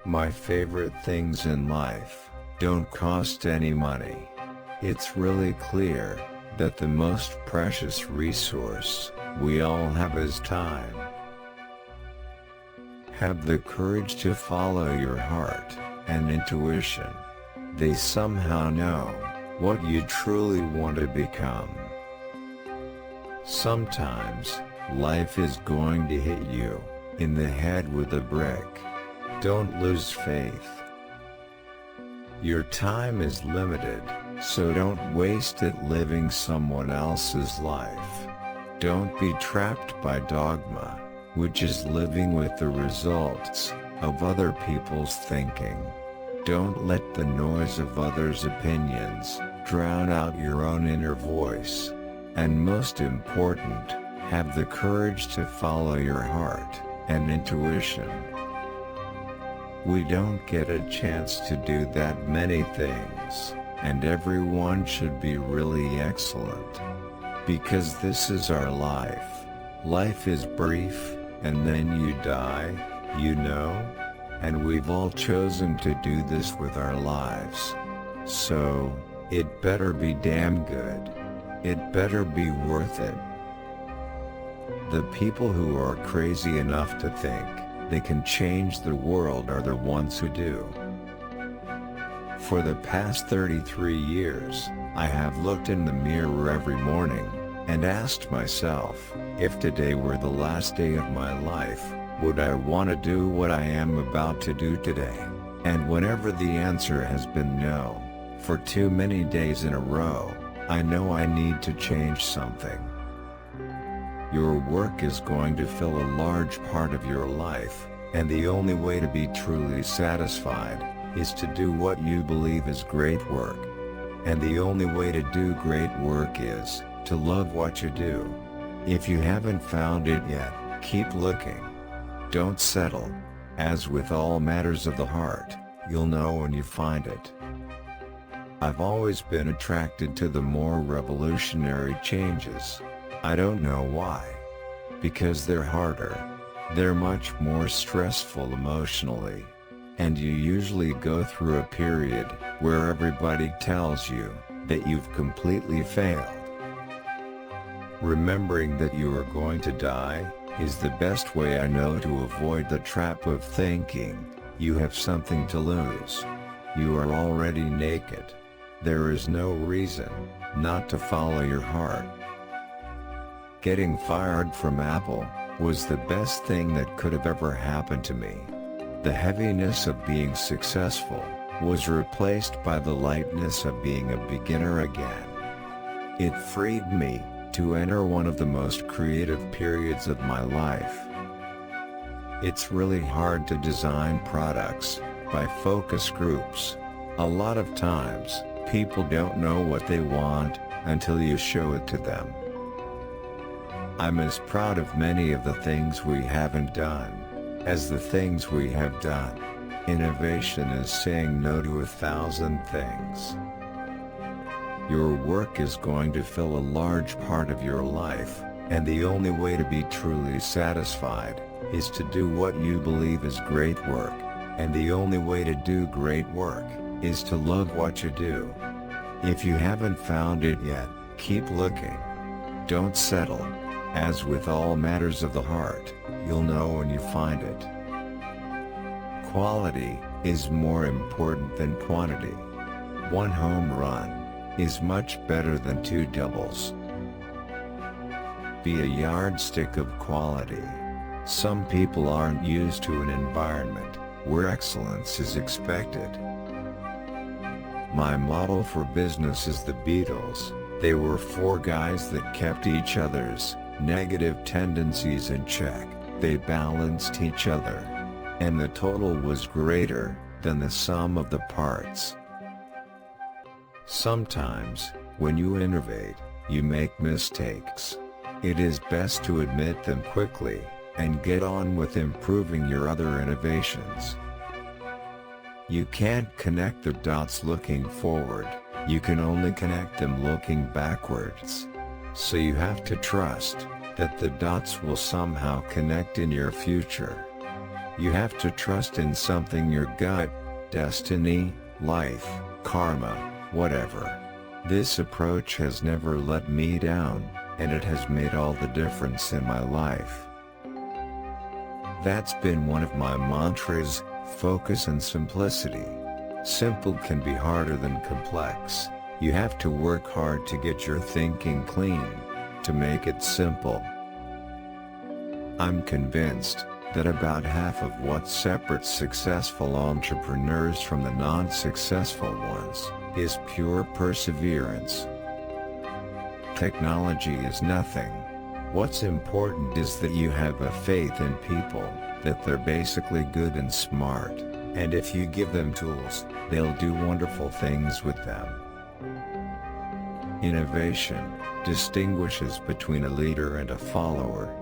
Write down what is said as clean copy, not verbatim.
My favorite things in life don't cost any money. It's really clear that the most precious resource we all have is time. Have the courage to follow your heart and intuition. They somehow know what you truly want to become. Sometimes, life is going to hit you in the head with a brick. Don't lose faith. Your time is limited, so don't waste it living someone else's life. Don't be trapped by dogma, which is living with the results of other people's thinking. Don't let the noise of others' opinions drown out your own inner voice. And most important, have the courage to follow your heart and intuition. We don't get a chance to do that many things, and everyone should be really excellent. Because this is our life. Life is brief, and then you die, you know? And we've all chosen to do this with our lives. So, it better be damn good. It better be worth it. The people who are crazy enough to think they can change the world are the ones who do. For the past 33 years, I have looked in the mirror every morning and asked myself, if today were the last day of my life, would I want to do what I am about to do today? And whenever the answer has been no, for too many days in a row, I know I need to change something. Your work is going to fill a large part of your life, and the only way to be truly satisfied is to do what you believe is great work. And the only way to do great work is to love what you do. If you haven't found it yet, keep looking. Don't settle. As with all matters of the heart, you'll know when you find it. I've always been attracted to the more revolutionary changes. I don't know why. Because they're harder. They're much more stressful emotionally. And you usually go through a period where everybody tells you that you've completely failed. Remembering that you are going to die is the best way I know to avoid the trap of thinking you have something to lose. You are already naked. There is no reason not to follow your heart. Getting fired from Apple was the best thing that could have ever happened to me. The heaviness of being successful was replaced by the lightness of being a beginner again. It freed me to enter one of the most creative periods of my life. It's really hard to design products by focus groups. A lot of times, people don't know what they want until you show it to them. I'm as proud of many of the things we haven't done as the things we have done. Innovation is saying no to 1,000 things. Your work is going to fill a large part of your life, and the only way to be truly satisfied is to do what you believe is great work, and the only way to do great work is to love what you do. If you haven't found it yet, keep looking. Don't settle. As with all matters of the heart, you'll know when you find it. Quality is more important than quantity. One home run is much better than 2 doubles. Be a yardstick of quality. Some people aren't used to an environment where excellence is expected. My model for business is the Beatles. They were 4 guys that kept each other's negative tendencies in check. They balanced each other, and the total was greater than the sum of the parts. Sometimes, when you innovate, you make mistakes. It is best to admit them quickly, and get on with improving your other innovations. You can't connect the dots looking forward, you can only connect them looking backwards. So you have to trust that the dots will somehow connect in your future. You have to trust in something, your gut, destiny, life, karma, whatever. This approach has never let me down, and it has made all the difference in my life. That's been one of my mantras: focus and simplicity. Simple can be harder than complex. You have to work hard to get your thinking clean, to make it simple. I'm convinced that about half of what separates successful entrepreneurs from the non-successful ones is pure perseverance. Technology is nothing. What's important is that you have a faith in people, that they're basically good and smart, and if you give them tools, they'll do wonderful things with them. Innovation distinguishes between a leader and a follower.